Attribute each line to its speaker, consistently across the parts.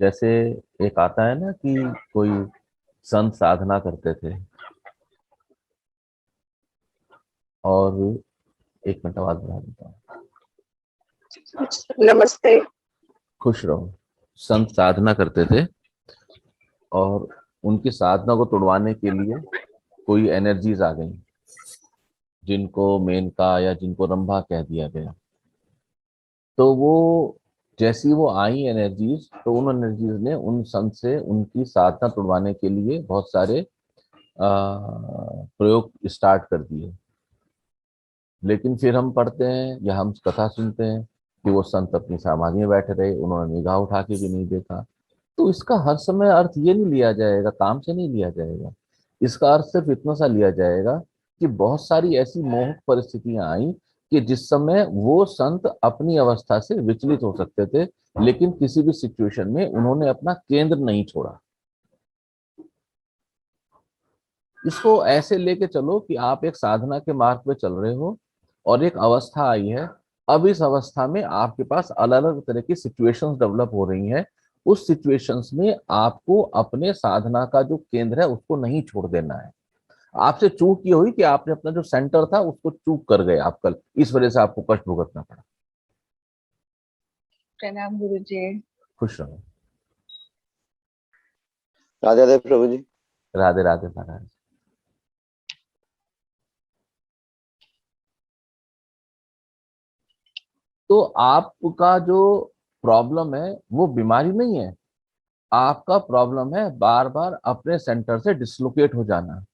Speaker 1: जैसे एक आता है ना कि कोई संत साधना करते थे और एक मिनट आवाज बढ़ा देता हूँ।
Speaker 2: नमस्ते।
Speaker 1: खुश रहो। संत साधना करते थे और उनकी साधना को तोड़वाने के लिए कोई एनर्जीज आ गई, जिनको मेनका या जिनको रंभा कह दिया गया। तो वो जैसी वो आई एनर्जीज, तो उन एनर्जीज ने उन संत से उनकी साधना तोड़वाने के लिए बहुत सारे प्रयोग स्टार्ट कर दिए। लेकिन फिर हम पढ़ते हैं या हम कथा सुनते हैं कि वो संत अपनी समाधि में बैठे रहे, उन्होंने निगाह उठा के भी नहीं देखा। तो इसका हर समय अर्थ ये नहीं लिया जाएगा, काम से नहीं लिया जाएगा। इसका अर्थ सिर्फ इतना सा लिया जाएगा कि बहुत सारी ऐसी मोहक परिस्थितियां आई कि जिस समय वो संत अपनी अवस्था से विचलित हो सकते थे, लेकिन किसी भी सिचुएशन में उन्होंने अपना केंद्र नहीं छोड़ा। इसको ऐसे लेके चलो कि आप एक साधना के मार्ग पे चल रहे हो और एक अवस्था आई है। अब इस अवस्था में आपके पास अलग अलग तरह की सिचुएशंस डेवलप हो रही हैं। उस सिचुएशंस में आपको अपने साधना का जो केंद्र है उसको नहीं छोड़ देना है। आपसे चूक ये हुई कि आपने अपना जो सेंटर था उसको चूक कर गए आप कल, इस वजह से आपको कष्ट भुगतना पड़ा।
Speaker 2: प्रणाम गुरु जी।
Speaker 1: खुश रहो।
Speaker 3: राधे राधे प्रभु जी।
Speaker 1: राधे राधे महाराज। तो आपका जो प्रॉब्लम है वो बीमारी नहीं है। आपका प्रॉब्लम है बार बार अपने सेंटर से डिसलोकेट हो जाना।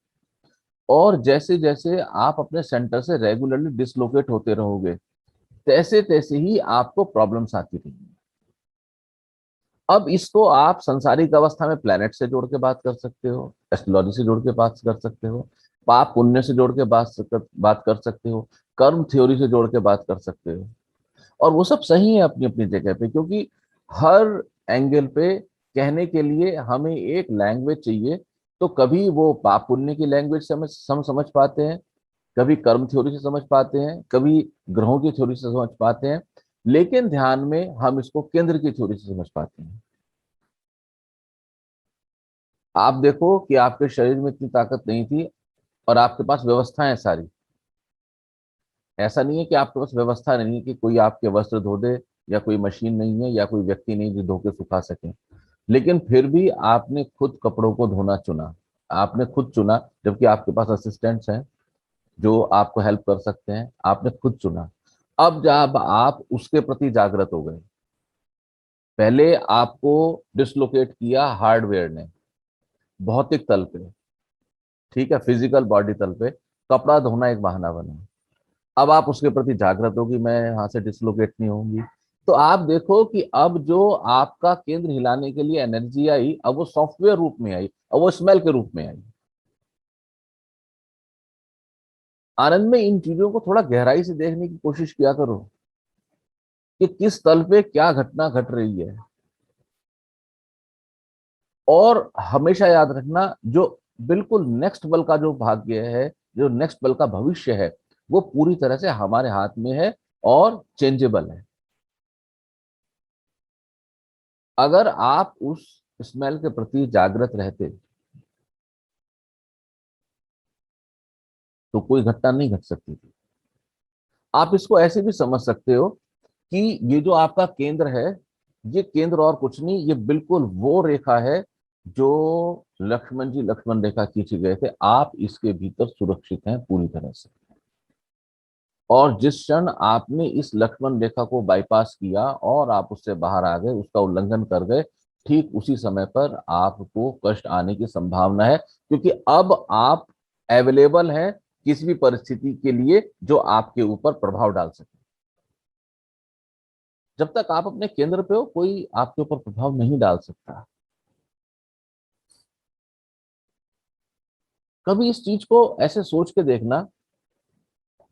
Speaker 1: और जैसे जैसे आप अपने सेंटर से रेगुलरली डिसलोकेट होते रहोगे, तैसे तैसे ही आपको प्रॉब्लम्स आती रहेंगी। अब इसको आप संसारिक अवस्था में प्लेनेट से जोड़ के बात कर सकते हो, एस्ट्रोलॉजी से जोड़ के बात कर सकते हो, पाप पुण्य से जोड़ के बात कर सकते हो, कर्म थ्योरी से जोड़ के बात कर सकते हो। और वो सब सही है अपनी अपनी जगह पे, क्योंकि हर एंगल पे कहने के लिए हमें एक लैंग्वेज चाहिए। तो कभी वो पाप पुण्य की लैंग्वेज से हम समझ पाते हैं, कभी कर्म थ्योरी से समझ पाते हैं, कभी ग्रहों की थ्योरी से समझ पाते हैं, लेकिन ध्यान में हम इसको केंद्र की थ्योरी से समझ पाते हैं। आप देखो कि आपके शरीर में इतनी ताकत नहीं थी और आपके पास व्यवस्थाएं सारी। ऐसा नहीं है कि आपके पास व्यवस्था नहीं है कि कोई आपके वस्त्र धो दे, या कोई मशीन नहीं है, या कोई व्यक्ति नहीं जो धो के सुखा सके। लेकिन फिर भी आपने खुद कपड़ों को धोना चुना। आपने खुद चुना, जबकि आपके पास असिस्टेंट्स हैं जो आपको हेल्प कर सकते हैं। आपने खुद चुना। अब जब आप उसके प्रति जागृत हो गए, पहले आपको डिसलोकेट किया हार्डवेयर ने, भौतिक तल पे, ठीक है, फिजिकल बॉडी तल पे कपड़ा धोना एक बहाना बना। अब आप उसके प्रति जागृत होगी, मैं यहाँ से डिसलोकेट नहीं होंगी। तो आप देखो कि अब जो आपका केंद्र हिलाने के लिए एनर्जी आई, अब वो सॉफ्टवेयर रूप में आई, अब वो स्मेल के रूप में आई। आनंद में इन चीजों को थोड़ा गहराई से देखने की कोशिश किया करो कि किस तल पे क्या घटना घट रही है। और हमेशा याद रखना, जो बिल्कुल नेक्स्ट पल का जो भाग्य है, जो नेक्स्ट पल का भविष्य है, वो पूरी तरह से हमारे हाथ में है और चेंजेबल है। अगर आप उस स्मेल के प्रति जागृत रहते तो कोई घटना नहीं घट सकती थी। आप इसको ऐसे भी समझ सकते हो कि ये जो आपका केंद्र है, ये केंद्र और कुछ नहीं, ये बिल्कुल वो रेखा है जो लक्ष्मण जी लक्ष्मण रेखा खींचे गए थे। आप इसके भीतर सुरक्षित हैं पूरी तरह से। और जिस क्षण आपने इस लक्ष्मण रेखा को बाईपास किया और आप उससे बाहर आ गए, उसका उल्लंघन कर गए, ठीक उसी समय पर आपको कष्ट आने की संभावना है, क्योंकि अब आप अवेलेबल हैं किसी भी परिस्थिति के लिए जो आपके ऊपर प्रभाव डाल सके। जब तक आप अपने केंद्र पे हो, कोई आपके ऊपर प्रभाव नहीं डाल सकता। कभी इस चीज को ऐसे सोच के देखना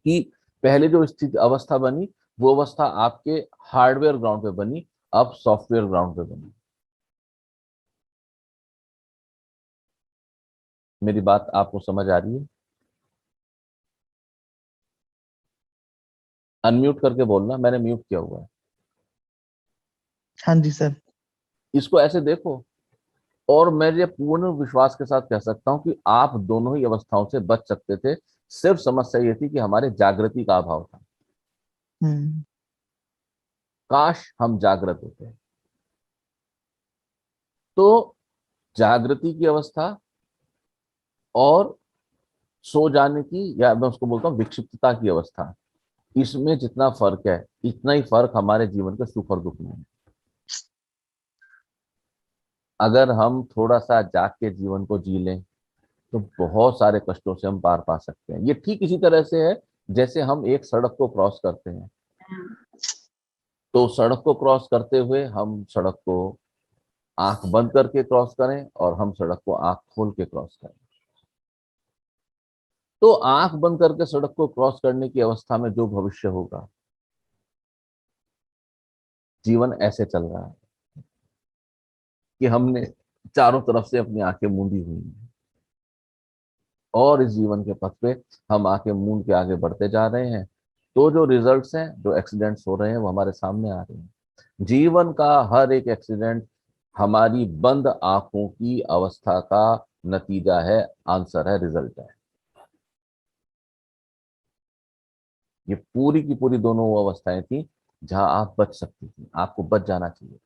Speaker 1: कि पहले जो स्थिति अवस्था बनी, वो अवस्था आपके हार्डवेयर ग्राउंड पे बनी, अब सॉफ्टवेयर ग्राउंड पे बनी। मेरी बात आपको समझ आ रही है? अनम्यूट करके बोलना, मैंने म्यूट किया हुआ है।
Speaker 2: हाँ जी सर।
Speaker 1: इसको ऐसे देखो, और मैं ये पूर्ण विश्वास के साथ कह सकता हूं कि आप दोनों ही अवस्थाओं से बच सकते थे। सिर्फ समस्या ये थी कि हमारे जागृति का अभाव था।
Speaker 2: हम्म।
Speaker 1: काश हम जागृत होते। तो जागृति की अवस्था और सो जाने की, या मैं उसको बोलता हूँ विक्षिप्तता की अवस्था, इसमें जितना फर्क है इतना ही फर्क हमारे जीवन के सुख और दुख में है। अगर हम थोड़ा सा जाग के जीवन को जी लें तो बहुत सारे कष्टों से हम पार पा सकते हैं। ये ठीक इसी तरह से है जैसे हम एक सड़क को क्रॉस करते हैं, तो सड़क को क्रॉस करते हुए हम सड़क को आंख बंद करके क्रॉस करें और हम सड़क को आंख खोल के क्रॉस करें। तो आंख बंद करके सड़क को क्रॉस करने की अवस्था में जो भविष्य होगा, जीवन ऐसे चल रहा है कि हमने चारों तरफ से अपनी आंखें मूंदी हुई हैं और इस जीवन के पथ पे हम आंखें मूंद के आगे बढ़ते जा रहे हैं। तो जो रिजल्ट्स हैं, जो एक्सीडेंट्स हो रहे हैं, वो हमारे सामने आ रहे हैं। जीवन का हर एक एक्सीडेंट हमारी बंद आंखों की अवस्था का नतीजा है, आंसर है, रिजल्ट है। ये पूरी की पूरी दोनों वो अवस्थाएं थी जहां आप बच सकती थी, आपको बच जाना चाहिए।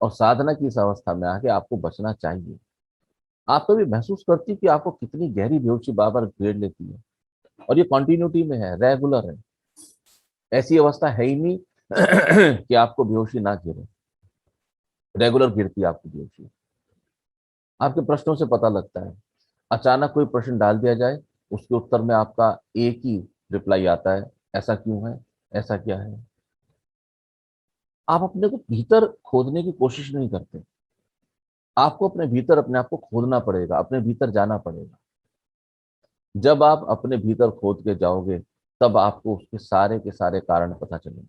Speaker 1: और साधना की इस अवस्था में आके आपको बचना चाहिए। आप कभी महसूस करती कि आपको कितनी गहरी बेहोशी बार बार घेर लेती है, और ये कॉन्टिन्यूटी में है, रेगुलर है। ऐसी अवस्था है ही नहीं कि आपको बेहोशी ना घेरे। रेगुलर गिरती है आपकी बेहोशी। आपके प्रश्नों से पता लगता है। अचानक कोई प्रश्न डाल दिया जाए, उसके उत्तर में आपका एक ही रिप्लाई आता है, ऐसा क्यों है, ऐसा क्या है। आप अपने को भीतर खोदने की कोशिश नहीं करते। आपको अपने भीतर अपने आप को खोदना पड़ेगा, अपने भीतर जाना पड़ेगा। जब आप अपने भीतर खोद के जाओगे तब आपको उसके सारे के सारे कारण पता चलेंगे।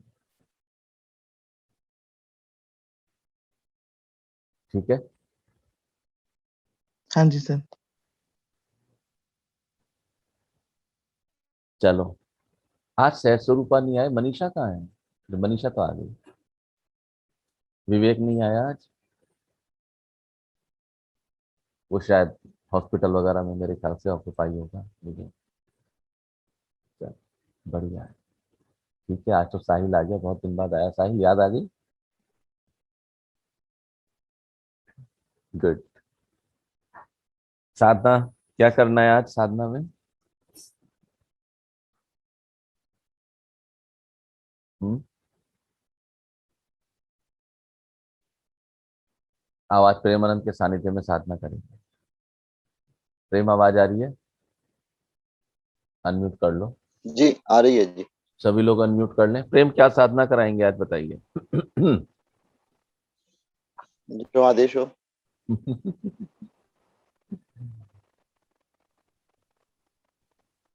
Speaker 1: ठीक है।
Speaker 2: हाँ जी सर।
Speaker 1: चलो, आज सहज स्वरूपा नहीं आए, मनीषा कहाँ है? मनीषा तो आ गई। विवेक नहीं आया आज, वो शायद हॉस्पिटल वगैरह में मेरे ख्याल से ऑक्यूपाई होगा। विवेक, चल, बढ़िया है। ठीक है, आज तो साहिल आ गया, बहुत दिन बाद आया। साहिल, याद आ गई? गुड। साधना, क्या करना है आज साधना में? हम्म। आवाज प्रेमानंद के सानिध्य में साधना करेंगे। प्रेम, आवाज आ रही है? अनम्यूट कर लो।
Speaker 3: जी आ रही है जी।
Speaker 1: सभी लोग अनम्यूट कर लें। प्रेम, क्या साधना कराएंगे आज, बताइए।
Speaker 3: जो आदेश हो।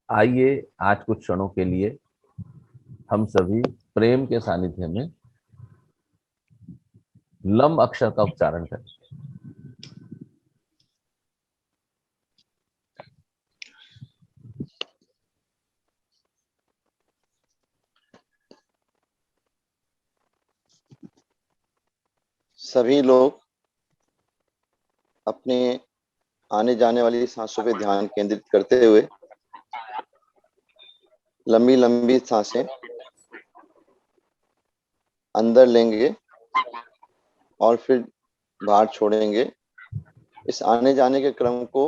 Speaker 1: आइए, आज कुछ क्षणों के लिए हम सभी प्रेम के सानिध्य में लम अक्षर का उच्चारण करें।
Speaker 3: सभी लोग अपने आने जाने वाली सांसों पे ध्यान केंद्रित करते हुए लंबी लंबी सांसें अंदर लेंगे और फिर बाहर छोड़ेंगे। इस आने जाने के क्रम को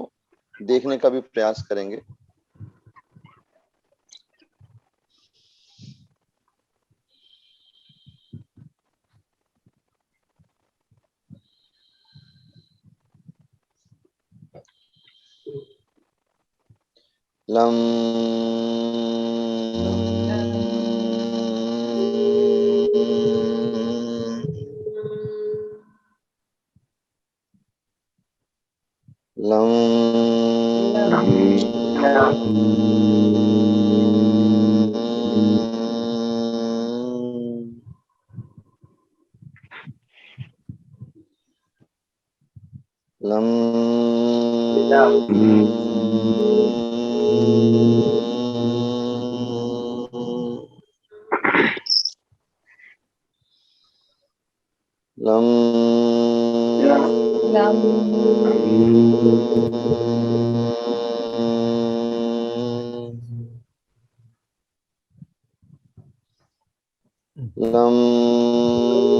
Speaker 3: देखने का भी प्रयास करेंगे। Lump lump lam
Speaker 2: lam
Speaker 3: lam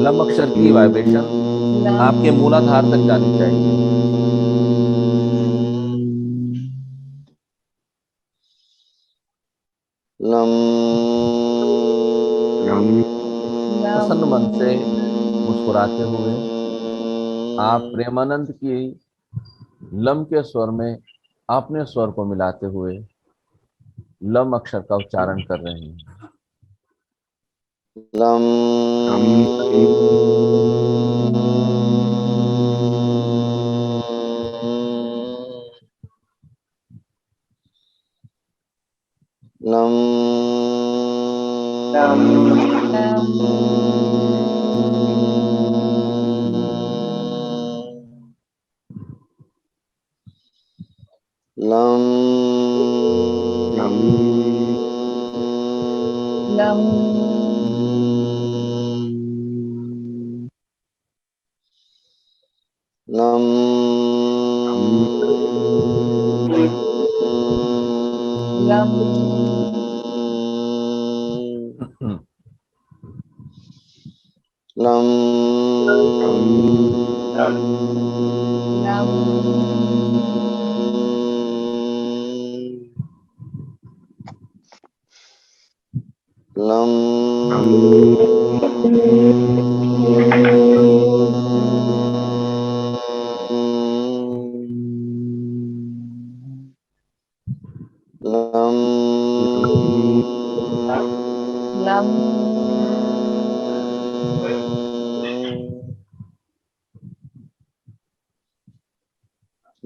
Speaker 1: lump अक्षर की वाइब्रेशन
Speaker 2: lam
Speaker 1: आपके मूलाधार तक जानी चाहिए।
Speaker 3: lam
Speaker 1: प्रसन्न मन से मुस्कुराते हुए आप प्रेमानंद की लम के स्वर में अपने स्वर को मिलाते हुए लम अक्षर का उच्चारण कर रहे हैं।
Speaker 3: lam lam lam
Speaker 2: lam
Speaker 3: lam
Speaker 2: lam
Speaker 3: lam
Speaker 2: lam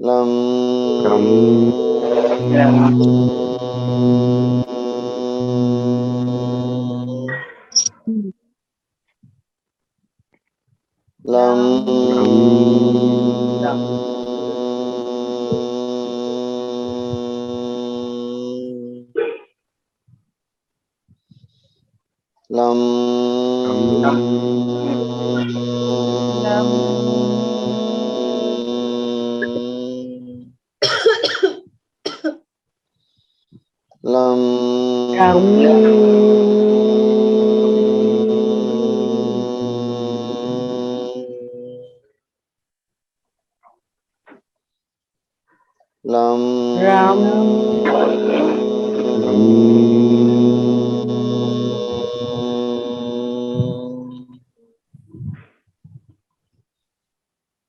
Speaker 3: lam lam
Speaker 2: lam
Speaker 3: lam lam lam
Speaker 2: lam
Speaker 3: lam lam
Speaker 2: ram
Speaker 3: lam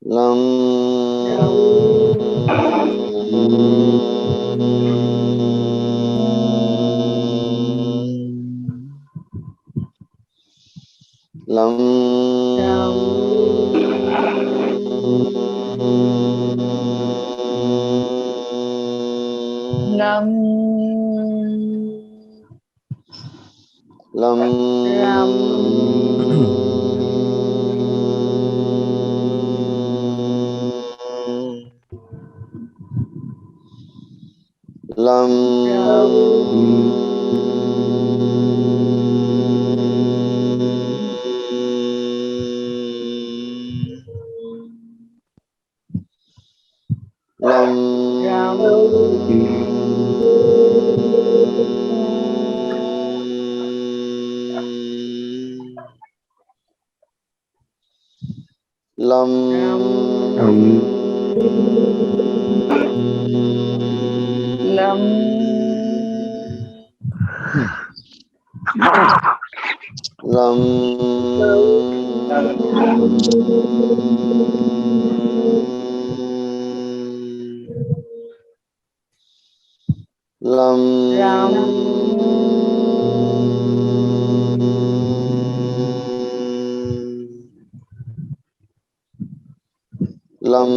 Speaker 3: lam
Speaker 2: lam
Speaker 3: lam
Speaker 2: ram
Speaker 3: lam lam
Speaker 2: ram
Speaker 3: lam
Speaker 2: lam
Speaker 3: lam lam
Speaker 2: ram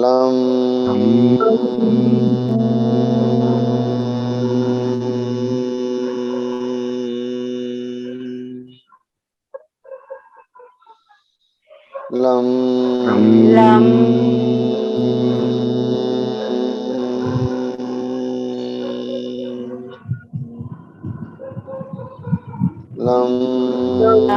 Speaker 3: lam lam lam
Speaker 2: lam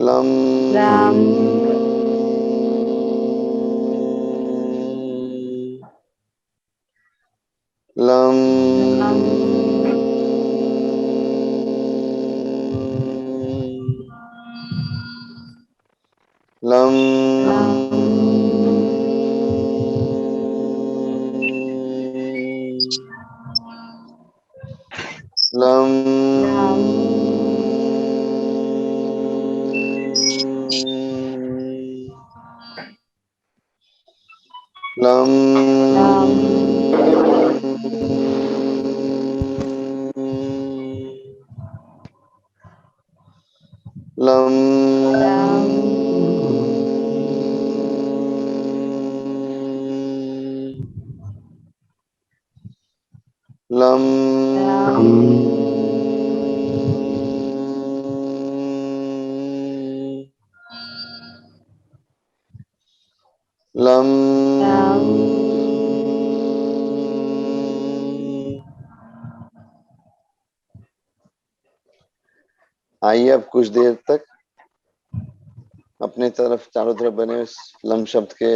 Speaker 3: lam
Speaker 2: lam
Speaker 3: lam
Speaker 2: lam
Speaker 3: lam lam
Speaker 2: lam
Speaker 3: lam
Speaker 2: lam
Speaker 3: lam
Speaker 2: lam
Speaker 3: lam
Speaker 2: lam
Speaker 3: lam
Speaker 2: lam
Speaker 3: आइए अब कुछ देर तक अपने तरफ चारों तरफ बने उस लम शब्द के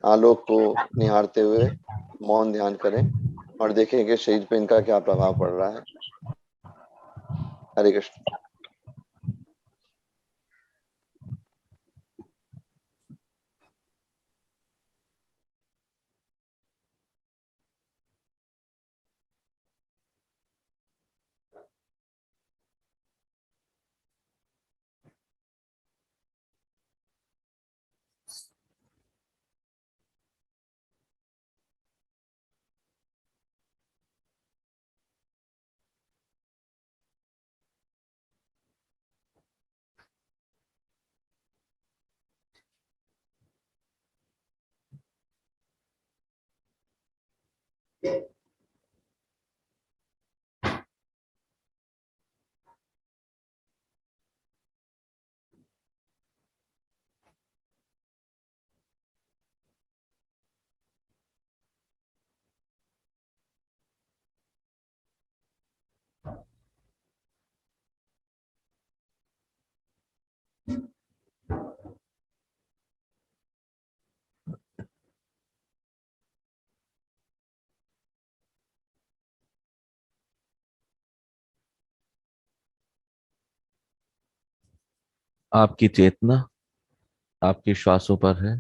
Speaker 3: आलोक को निहारते हुए मौन ध्यान करें और देखें कि शरीर पे इनका क्या प्रभाव पड़ रहा है। हरे कृष्ण।
Speaker 1: आपकी चेतना आपके श्वासों पर है।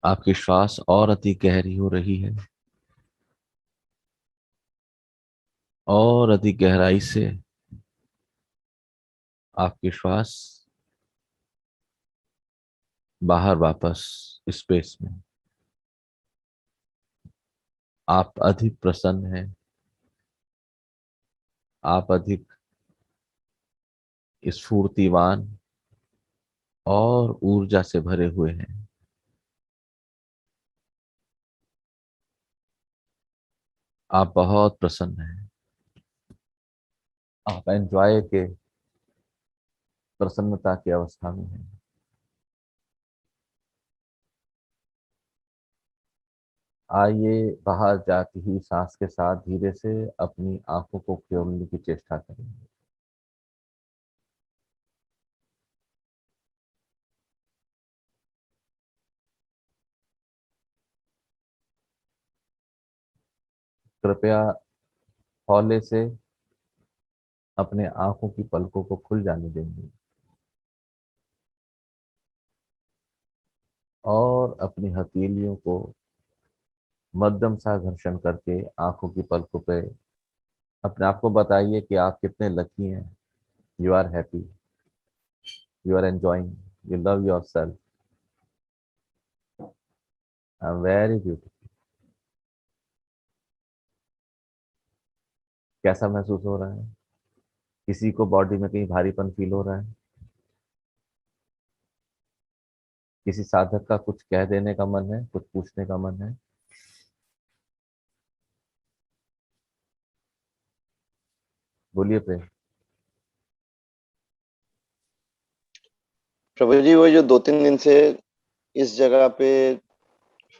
Speaker 1: आपकी श्वास और अधिक गहरी हो रही है और अधिक गहराई से आपकी श्वास बाहर वापस स्पेस में। आप अधिक प्रसन्न हैं। आप अधिक स्फूर्तिवान और ऊर्जा से भरे हुए हैं। आप बहुत प्रसन्न हैं। आप एंजॉय के प्रसन्नता की अवस्था में हैं। आइए बाहर जाती ही सांस के साथ धीरे से अपनी आंखों को खोलने की चेष्टा करेंगे। कृपया हौले से अपने आंखों की पलकों को खुल जाने देंगे और अपनी हथेलियों को मध्यम सा घर्षण करके आंखों की पलकों पे अपने आप को बताइए कि आप कितने लकी हैं। You are happy, you are enjoying, you love yourself, I am very beautiful. कैसा महसूस हो रहा है? किसी को बॉडी में कहीं भारीपन फील हो रहा है? किसी साधक का कुछ कह देने का मन है, कुछ पूछने का मन है? बोलिए प्रेम।
Speaker 3: प्रभु जी वो जो 2-3 दिन से इस जगह पे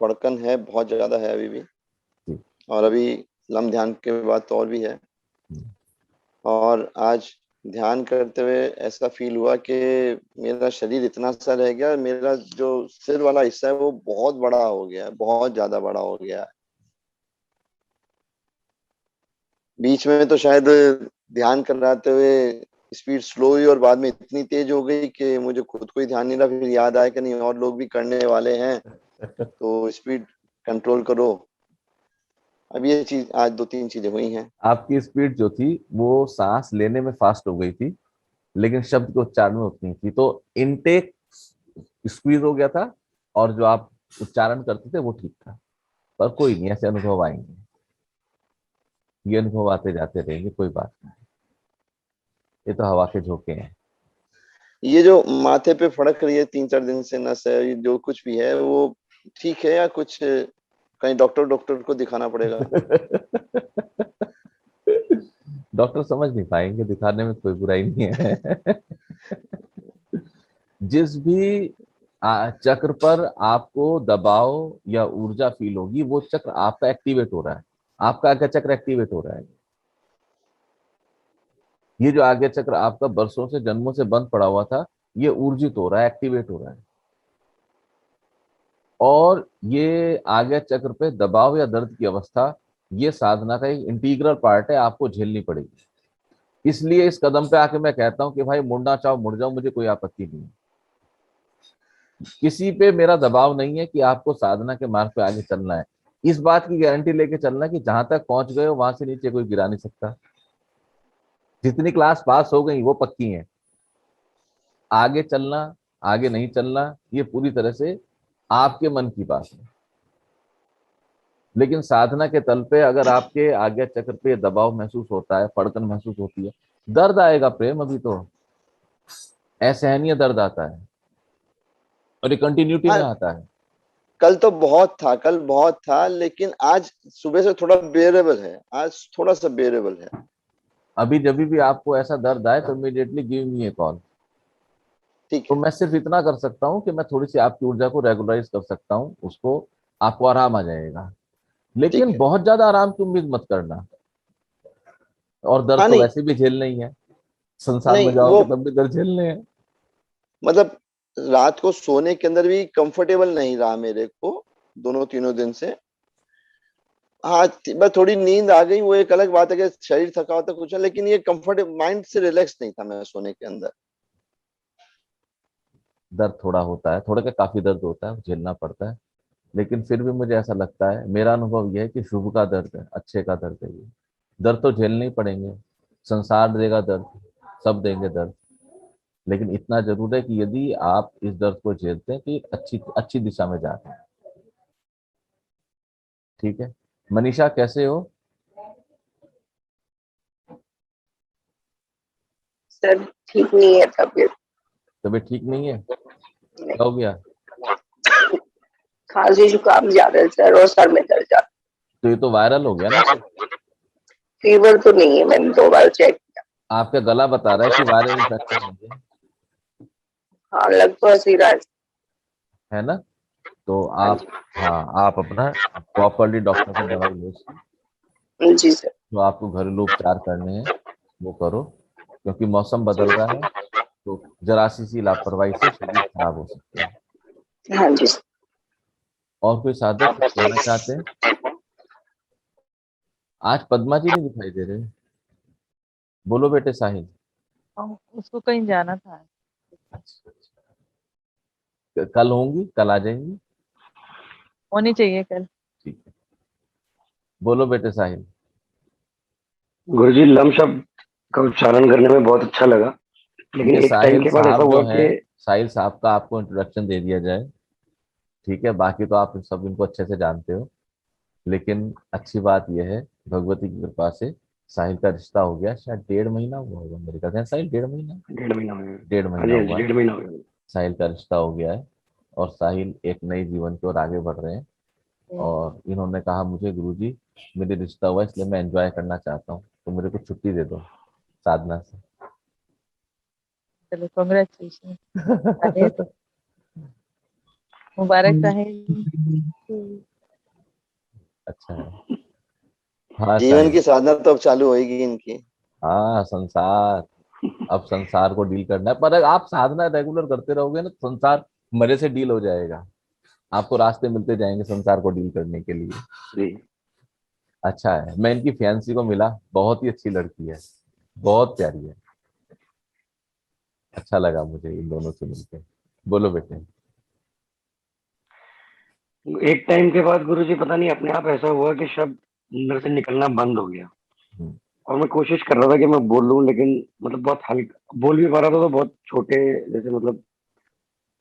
Speaker 3: फड़कन है, बहुत ज्यादा है अभी भी, और अभी लम ध्यान के बाद तो और भी है। और आज ध्यान करते हुए ऐसा फील हुआ कि मेरा शरीर इतना सा रह गया, मेरा जो सिर वाला हिस्सा है वो बहुत बड़ा हो गया है, बहुत ज्यादा बड़ा हो गया है। बीच में तो शायद ध्यान कराते हुए स्पीड स्लो हुई और बाद में इतनी तेज हो गई कि मुझे खुद को ही ध्यान नहीं रहा। फिर याद आया कि नहीं और लोग भी करने वाले हैं, तो स्पीड कंट्रोल करो। अब ये चीज आज 2-3 चीजें हुई हैं।
Speaker 1: आपकी स्पीड जो थी वो सांस लेने में फास्ट हो गई थी, लेकिन शब्द के उच्चारण में उतनी थी। तो इनटेक स्क्वीज हो गया था, और जो आप उच्चारण करते थे वो ठीक था। पर कोई नहीं, ऐसे अनुभव आएंगे, ये अनुभव आते जाते रहेंगे, कोई बात नहीं। ये तो हवा के झोंके हैं।
Speaker 3: ये जो माथे पे फड़क रही है 3-4 दिन से नस है, ये जो कुछ भी है वो ठीक है या कुछ कहीं डॉक्टर डॉक्टर को दिखाना पड़ेगा?
Speaker 1: डॉक्टर समझ नहीं पाएंगे, दिखाने में कोई बुराई नहीं है। जिस भी चक्र पर आपको दबाव या ऊर्जा फील होगी, वो चक्र आपका एक्टिवेट हो रहा है। आपका आज्ञा चक्र एक्टिवेट हो रहा है। ये जो आज्ञा चक्र आपका बरसों से, जन्मों से बंद पड़ा हुआ था, ये ऊर्जित हो रहा है, एक्टिवेट हो रहा है। और ये आज्ञा चक्र पे दबाव या दर्द की अवस्था, ये साधना का एक इंटीग्रल पार्ट है, आपको झेलनी पड़ेगी। इसलिए इस कदम पे आके मैं कहता हूं कि भाई मुड़ना चाहो मुड़ जाओ, मुझे कोई आपत्ति नहीं है। किसी पे मेरा दबाव नहीं है कि आपको साधना के मार्ग पे आगे चलना है। इस बात की गारंटी लेके चलना कि जहां तक पहुंच गए हो वहां से नीचे कोई गिरा नहीं सकता। जितनी क्लास पास हो गई वो पक्की है। आगे चलना, आगे नहीं चलना, ये पूरी तरह से आपके मन की बात है। लेकिन साधना के तल पे अगर आपके आज्ञा चक्र पे दबाव महसूस होता है, फड़कन महसूस होती है, दर्द आएगा प्रेम, अभी तो असहनीय दर्द आता है, और ये कंटिन्यूटी में
Speaker 3: हाँ,
Speaker 1: आता है।
Speaker 3: कल तो बहुत था, कल बहुत था, लेकिन आज सुबह से थोड़ा बेरेबल है, आज थोड़ा सा बेरेबल है।
Speaker 1: अभी जब भी आपको ऐसा दर्द आए तो इमीडिएटली गिव मी ए कॉल।
Speaker 3: ठीक
Speaker 1: तो
Speaker 3: है।
Speaker 1: मैं सिर्फ इतना कर सकता हूँ कि मैं थोड़ी सी आपकी ऊर्जा को रेगुलराइज कर सकता हूँ, उसको, आपको आराम आ जाएगा।
Speaker 3: ठीक
Speaker 1: लेकिन
Speaker 3: है।
Speaker 1: बहुत ज्यादा आराम की उम्मीद मत करना। और दर्द
Speaker 3: हाँ,
Speaker 1: तो
Speaker 3: नहीं
Speaker 1: वैसे भी झेलना ही है, संसार में
Speaker 3: नहीं वो
Speaker 1: जाओगे तब भी दर्द झेलने हैं।
Speaker 3: मतलब रात को सोने के अंदर भी कंफर्टेबल नहीं रहा मेरे को, 2-3 दिन से। हाँ, बस थोड़ी नींद आ गई, वो एक अलग बात है कि शरीर थका होता कुछ है, लेकिन ये कंफर्ट माइंड से रिलैक्स नहीं था मैं सोने के अंदर।
Speaker 1: दर्द थोड़ा होता है, थोड़ा क्या काफी दर्द होता है, झेलना पड़ता है। लेकिन फिर भी मुझे ऐसा लगता है, मेरा अनुभव यह है कि शुभ का दर्द है, अच्छे का दर्द है ये। दर्द तो झेलने ही पड़ेंगे, संसार देगा दर्द, सब देंगे दर्द। लेकिन इतना जरूर है कि यदि आप इस दर्द को झेलते हैं तो एक अच्छी अच्छी दिशा में जाते हैं। ठीक है। मनीषा कैसे हो?
Speaker 2: सर ठीक नहीं है तबीयत।
Speaker 1: तबीयत ठीक नहीं है?
Speaker 2: नहीं,
Speaker 1: क्या हो गया?
Speaker 2: खांसी जुकाम ज्यादा है सर, और सर में दर्द ज्यादा।
Speaker 1: तो ये तो वायरल हो गया ना फिर।
Speaker 2: फीवर तो नहीं है, मैंने 2 बार चेक किया।
Speaker 1: आपका गला बता रहा है कि वायरल इन्फेक्शन हो गया
Speaker 2: हाँ, लग तो ऐसी रहा
Speaker 1: है ना? तो
Speaker 2: हाँ
Speaker 1: आप, हाँ, आप अपना प्रॉपरली डॉक्टर से दवाई लो उसकी।
Speaker 2: जी। जी सर।
Speaker 1: जो आपको घरेलू उपचार करने हैं वो करो, क्योंकि मौसम बदल रहा है, तो जरा सी लापरवाही से शरीर खराब हो सकते हैं।
Speaker 2: हाँ जी सर।
Speaker 1: और कोई साधक कुछ कहना चाहते हैं? आज पद्मा जी नहीं दिखाई दे रहे। बोलो बेटे साहिल।
Speaker 4: उसको कहीं जाना था।
Speaker 1: अच्छा, कल होंगी, कल आ जाएंगी?
Speaker 4: होनी चाहिए कल।
Speaker 1: ठीक है। बोलो बेटे साहिल।
Speaker 5: गुरुजी लम शब्द का उच्चारण करने में बहुत अच्छा लगा, लेकिन
Speaker 1: ये
Speaker 5: एक टाइम
Speaker 1: साहिल
Speaker 5: के बाद ऐसा
Speaker 1: साहब जो
Speaker 5: हुआ
Speaker 1: है,
Speaker 5: कि
Speaker 1: साहिल साहब का आपको इंट्रोडक्शन दे दिया जाए। ठीक है, बाकी तो आप सब इनको अच्छे से जानते हो। लेकिन अच्छी बात यह है, भगवती की कृपा से साहिल का रिश्ता हो गया। शायद 1.5 महीना हुआ होगा मेरे ख्याल से। साहिल 1.5 महीना,
Speaker 5: 1.5 महीना हो गया।
Speaker 1: डेढ़
Speaker 5: हाँ
Speaker 1: महीना
Speaker 5: जी, हाँ जी,
Speaker 1: हुआ है।
Speaker 5: 1.5 महीना हो गया।
Speaker 1: साहिल का रिश्ता हो गया है, और साहिल एक नए जीवन की ओर आगे बढ़ रहे हैं। और इन्होंने कहा मुझे, गुरुजी मेरे रिश्ता हुआ इसलिए मैं एंजॉय करना चाहता हूँ, तो मेरे को छुट्टी दे दो साधना से।
Speaker 4: चलो कॉन्ग्रेचुलेशन साहिल, मुबारक साहिल।
Speaker 1: अच्छा है। हाँ
Speaker 3: जीवन
Speaker 1: साहिल।
Speaker 3: की साधना तो अब चालू होगी इनकी।
Speaker 1: हाँ, संसार अब संसार को डील करना है, पर अगर आप साधना रेगुलर करते रहोगे ना तो संसार मजे से डील हो जाएगा। आपको रास्ते मिलते जाएंगे संसार को डील करने के लिए।
Speaker 5: जी।
Speaker 1: अच्छा है, मैं इनकी फैंसी को मिला, बहुत ही अच्छी लड़की है, बहुत प्यारी है। अच्छा लगा मुझे इन दोनों से मिलके। बोलो बेटे।
Speaker 5: एक टाइम के बाद गुरुजी पता नहीं अपने आप ऐसा हुआ कि शब्द अंदर से निकलना बंद हो गया।
Speaker 1: हम्म,
Speaker 5: और मैं कोशिश कर रहा था कि मैं बोल लूं, लेकिन मतलब बहुत हल्का बोल भी पा रहा था, तो बहुत छोटे जैसे मतलब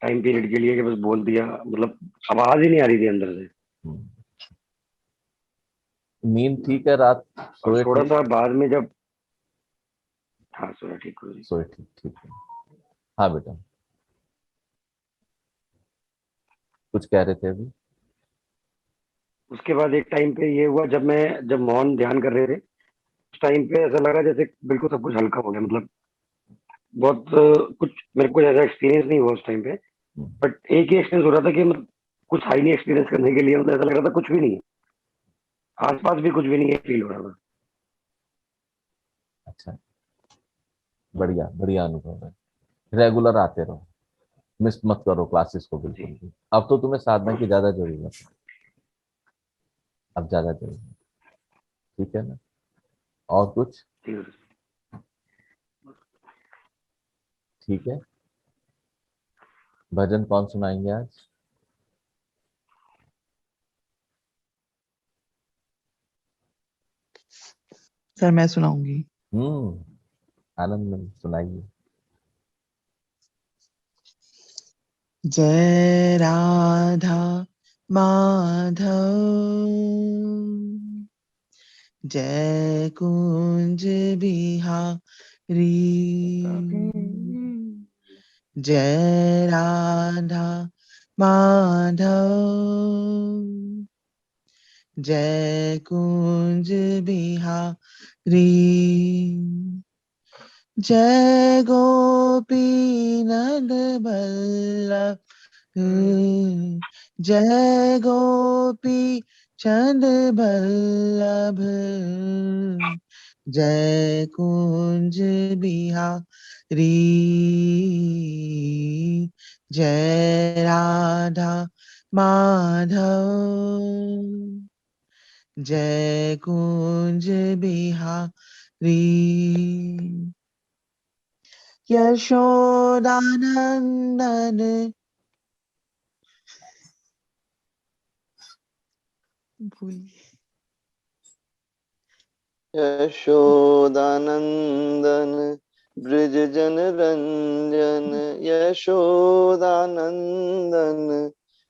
Speaker 5: टाइम पीरियड के लिए कि बस बोल दिया, मतलब आवाज ही नहीं आ रही थी अंदर से।
Speaker 1: हम्म। नींद ठीक है, रात
Speaker 5: और
Speaker 1: सोए
Speaker 5: थोड़ा
Speaker 1: ठीक?
Speaker 5: सा बाद में जब, हाँ सुना ठीक गुरुजी।
Speaker 1: सोए ठीक, ठीक है। हाँ बेटा, कुछ कह रहे थे अभी?
Speaker 5: उसके बाद एक टाइम पे ये हुआ जब मौन ध्यान कर रहे थे, उस टाइम पे ऐसा लगा जैसे बिल्कुल सब कुछ हल्का हो गया। मतलब बहुत कुछ मेरे को ऐसा एक्सपीरियंस नहीं हुआ उस टाइम पे,
Speaker 1: हम्म,
Speaker 5: बट एक ही एक्सपीरियंस हो रहा था कि मतलब कुछ हाई नहीं एक्सपीरियंस करने के लिए, मतलब ऐसा लग रहा था कुछ भी नहीं है, आसपास भी कुछ भी नहीं है, फील हो रहा था।
Speaker 1: अच्छा, बढ़िया बढ़िया अनुभव है। रेगुलर आते रहो, मिस मत करो क्लासेस को
Speaker 5: जी।
Speaker 1: बिल्कुल भी। अब तो तुम्हें साधना की ज्यादा जरूरत है, अब ज्यादा जरूरत है। ठीक है ना? और कुछ?
Speaker 5: जी गुरुजी।
Speaker 1: ठीक है। भजन कौन सुनाएंगे आज?
Speaker 6: सर मैं सुनाऊंगी।
Speaker 1: आनंद में सुनाइए।
Speaker 6: जय राधा माधव, जय कुंज बिहारी, जय राधा माधव, जय कुंज बिहारी, जय गोपी नंद बल्लभ, जय गोपी चंद बल्लभ, जय कुंज बिहारी, जय राधा माधव, जय कुंज बिहारी, यशोदानंदन भूल
Speaker 3: यशोदानंदन ब्रज जन रंजन, यशोदानंदन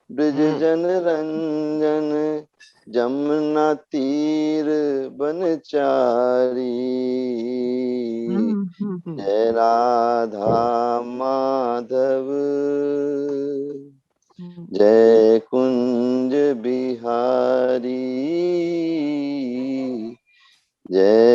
Speaker 3: ब्रज जन रंजन, जमुना तीर बनचारी, जय राधा माधव, जय कुंज बिहारी, जय